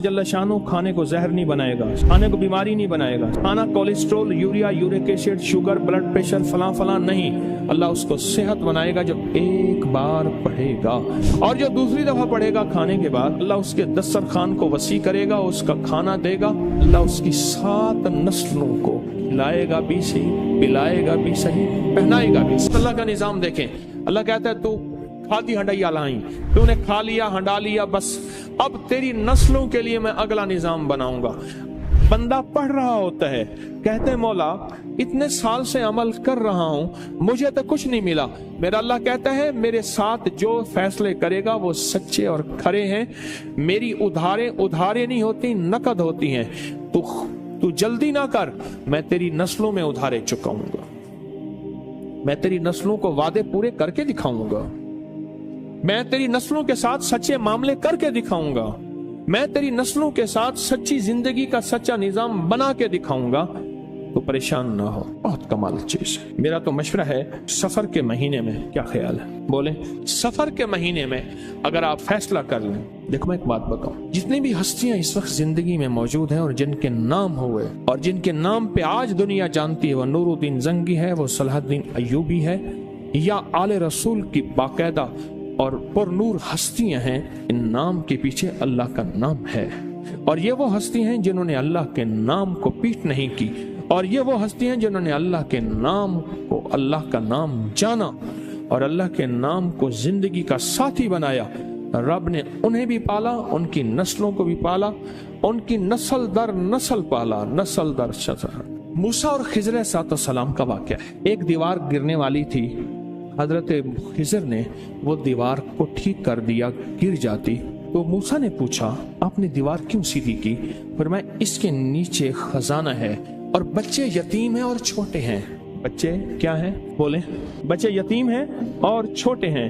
जल्ल शानो खाने को जहर नहीं बनाएगा, खाने को बीमारी नहीं बनाएगा। खाना cholesterol, urea, uric acid, sugar, blood pressure, फलां फलां नहीं, अल्लाह उसको सेहत बनाएगा जो एक बार पढ़ेगा। और जो दूसरी दफा पढ़ेगा खाने के बाद, अल्लाह उसके दस्तरखान को वसी करेगा, उसका खाना देगा। अल्लाह उसकी 7 नस्लों को खिलाएगा भी सही, पिलाएगा भी सही, पहनाएगा भी सही। अल्लाह का निजाम देखें। अल्लाह कहता है तू खादी हंडैया लाई, तूने खा लिया, हंडा लिया, बस अब तेरी नस्लों के लिए मैं अगला निजाम बनाऊंगा। बंदा पढ़ रहा होता है, कहते हैं मौला इतने साल से अमल कर रहा हूं, मुझे तो कुछ नहीं मिला। मेरा अल्लाह कहता है मेरे साथ जो फैसले करेगा वो सच्चे और खरे हैं। मेरी उधारे नहीं होती, नकद होती हैं। तू जल्दी ना कर, मैं तेरी नस्लों में उधारे चुकाऊंगा, मैं तेरी नस्लों को वादे पूरे करके दिखाऊंगा, मैं तेरी नस्लों के साथ सच्चे मामले करके दिखाऊंगा, मैं तेरी नस्लों के साथ सच्ची जिंदगी का सच्चा निजाम बना के दिखाऊंगा। तो परेशान ना हो, बहुत कमाल चीज है। मेरा तो मशवरा है सफर के महीने में, क्या ख्याल है? बोले सफर के महीने में अगर आप फैसला कर लें। देखो मैं एक बात बताऊं, जितनी भी हस्तियां इस वक्त जिंदगी में मौजूद हैं और जिनके नाम हुए और जिनके नाम पे आज दुनिया जानती है, वो नूरुद्दीन जंगी है, वो सलाहुद्दीन अय्यूबी है, या आले रसूल की बाकायदा और पुरनूर हस्तियां हैं। इन नाम के पीछे अल्लाह का नाम है, और ये वो हस्ती हैं जिन्होंने अल्लाह के नाम को पीठ नहीं की, और ये वो हस्ती हैं जिन्होंने अल्लाह के नाम को, अल्लाह का नाम जाना और अल्लाह के नाम को जिंदगी का साथी बनाया। रब ने उन्हें भी पाला, उनकी नस्लों को भी पाला, उनकी नस्ल दर नस्ल पाला, नस्ल दर नस्ल। मूसा और खिजर अलैहिस्सलाम का वाक़या है। एक दीवार गिरने वाली थी, हजरत खिजर ने वो दीवार को ठीक कर दिया, गिर जाती। तो मूसा ने पूछा आपने दीवार क्यों सीधी की? फरमाया इसके नीचे खजाना है और बच्चे यतीम हैं और छोटे हैं। बच्चे क्या हैं? बोले बच्चे यतीम हैं और छोटे हैं।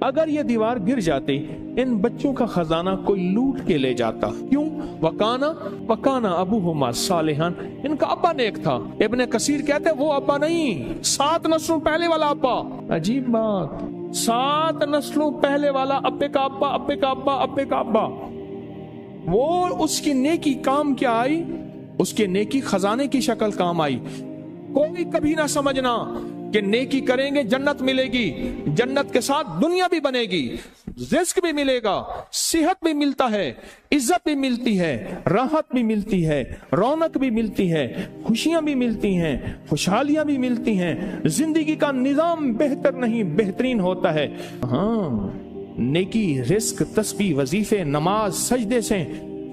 अगर ये दीवार गिर जाती, इन बच्चों का खजाना कोई लूट के ले जाता। क्यों? वकाना अबूहुमा सालिहान, इनका अब्बा नेक था। इब्ने कसीर कहते हैं वो अब्बा नहीं, 7 नस्लों पहले वाला अब्बा। अजीब बात, 7 नस्लों पहले वाला अब्बे का अब्बा, अब्बे का अब्बा, अब्बे का अब्बा। वो उसकी नेकी काम क्या आई? उसके नेकी खजाने की शक्ल काम आई। कोई कभी ना समझना कि नेकी करेंगे जन्नत मिलेगी, जन्नत के साथ दुनिया भी बनेगी, रिस्क भी मिलेगा, सेहत भी मिलता है, इज्जत भी मिलती है, राहत भी मिलती है, रौनक भी मिलती है, खुशियां भी मिलती हैं, खुशहालियां भी मिलती हैं। जिंदगी का निजाम बेहतर नहीं बेहतरीन होता है। हाँ, नेकी, रिस्क, तस्बीह, वजीफे, नमाज, सजदे से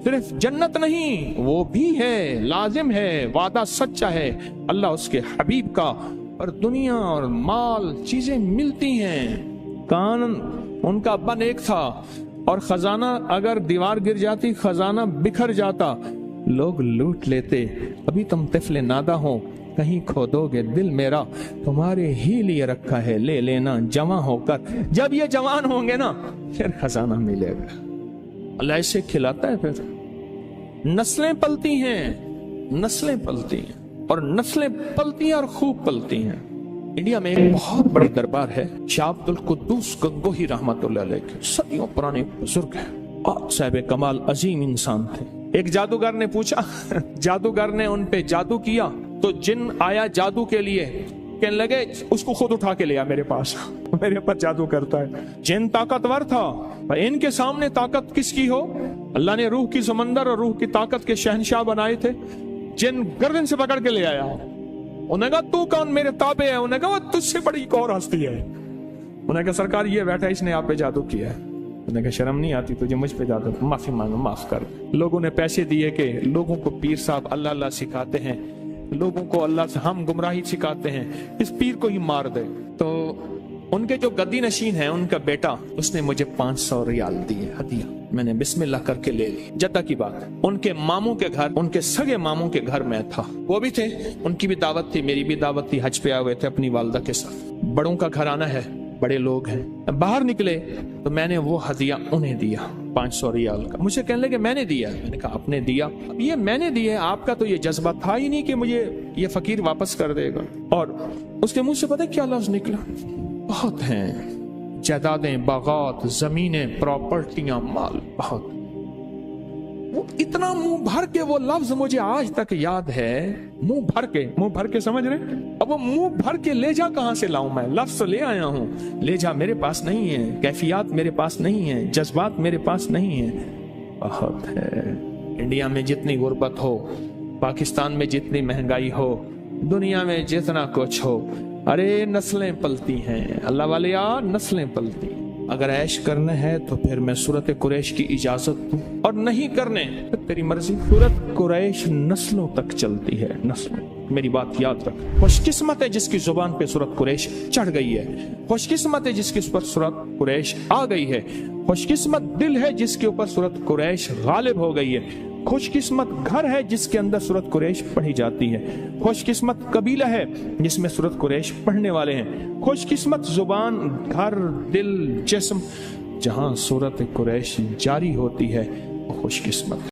सिर्फ जन्नत नहीं, वो भी है, लाजिम है, वादा सच्चा है अल्लाह उसके हबीब का। और दुनिया और माल चीजें मिलती हैं। कान उनका अब्बा नेक था, और खजाना अगर दीवार गिर जाती, खजाना बिखर जाता, लोग लूट लेते। अभी तुम तिफले नादा हो, कहीं खो दोगे दिल मेरा, तुम्हारे ही लिए रखा है, ले लेना जवां होकर। जब ये जवान होंगे ना, फिर खजाना मिलेगा। अल्लाह इसे खिलाता है। फिर नस्लें पलती हैं, नस्लें पलती हैं, और नस्लें पलती हैं और खूब पलती हैं। इंडिया में एक बहुत बड़ा दरबार है, शाह अब्दुल कुद्दूस गंगोही रहमतुल्लाह अलैह के, सदियों पुराने बुजुर्ग हैं, बहुत साहिब कमाल अजीम इंसान थे। एक जादूगर ने पूछा, जादूगर ने उन पे जादू किया, तो जिन आया जादू के लिए, कहने लगे उसको खुद उठा के ले आ मेरे पास, मेरे पर जादू करता है। जिन ताकतवर था, इनके सामने ताकत किसकी हो? अल्लाह ने रूह की समंदर और रूह की ताकत के शहनशाह बनाए थे। जिन गर्दन से पकड़ के ले आया, उन्होंने कहा तू कौन, मेरे ताबे है। उन्होंने कहा वो तुझसे बड़ी एक और हस्ती है। उन्होंने कहा सरकार ये बैठा, इसने आप पे जादू किया है। उन्होंने कहा शर्म नहीं आती तुझे मुझ पे जादू? माफी मांगो, माफ कर। लोगों ने पैसे दिए कि लोगों को पीर साहब अल्लाह अल्लाह सिखाते हैं, लोगों को अल्लाह से हम गुमराही सिखाते हैं, इस पीर को ही मार दे। तो उनके जो गद्दी नशीन है, उनका बेटा, उसने मुझे 500 रियाल दिए हदिया। मैंने बिस्मिल्लाह करके ले ली। जद्दा की बात है, उनके मामू के घर, उनके सगे मामू के घर में था। वो भी थे, उनकी भी दावत थी, मेरी भी दावत थी। हज पे आए हुए थे अपनी वालदा के साथ। बड़ों का घराना है, बड़े लोग हैं। बाहर निकले तो मैंने वो हदिया उन्हें दिया, 500 रियाल का। मुझे कहने लगे मैंने दिया। मैंने कहा आपने दिया? अब ये मैंने दिया, आपका तो ये जज्बा था ही नहीं कि मुझे ये फकीर वापस कर देगा। और उसके मुंह से पता क्या लफ्ज निकला? बहुत हैं, जायदादें, बागात, जमीनें, प्रॉपर्टियां, माल बहुत। वो इतना मुंह भर के वो लफ्ज मुझे आज तक याद है, मुंह भर के समझ रहे। अब वो मुंह भर के ले जा कहां से लाऊं मैं? लफ्ज तो ले आया हूं, ले जा मेरे पास नहीं है, कैफियत मेरे पास नहीं है, जज्बात मेरे पास नहीं है। बहुत है। इंडिया में जितनी गुर्बत हो, पाकिस्तान में जितनी महंगाई हो, दुनिया में जितना कुछ हो, अरे नस्लें पलती हैं अल्लाह वाले यार, नस्लें पलती। अगर ऐश करना है तो फिर मैं सूरत कुरैश की इजाजत दूं, और नहीं करने तो तेरी मर्जी। सूरत कुरैश नस्लों तक चलती है, नस्लों। मेरी बात याद रख। खुशकिस्मत है जिसकी जुबान पे सूरत कुरैश चढ़ गई है, खुशकिस्मत है जिसके ऊपर सूरत कुरैश आ गई है, खुशकिस्मत दिल है जिसके ऊपर सूरत कुरैश गालिब हो गई है, खुशकिस्मत घर है जिसके अंदर सूरत कुरैश पढ़ी जाती है, खुशकिस्मत कबीला है जिसमें सूरत कुरैश पढ़ने वाले हैं, खुशकिस्मत जुबान, घर, दिल, जिस्म जहां सूरत कुरैश जारी होती है, वो खुशकिस्मत।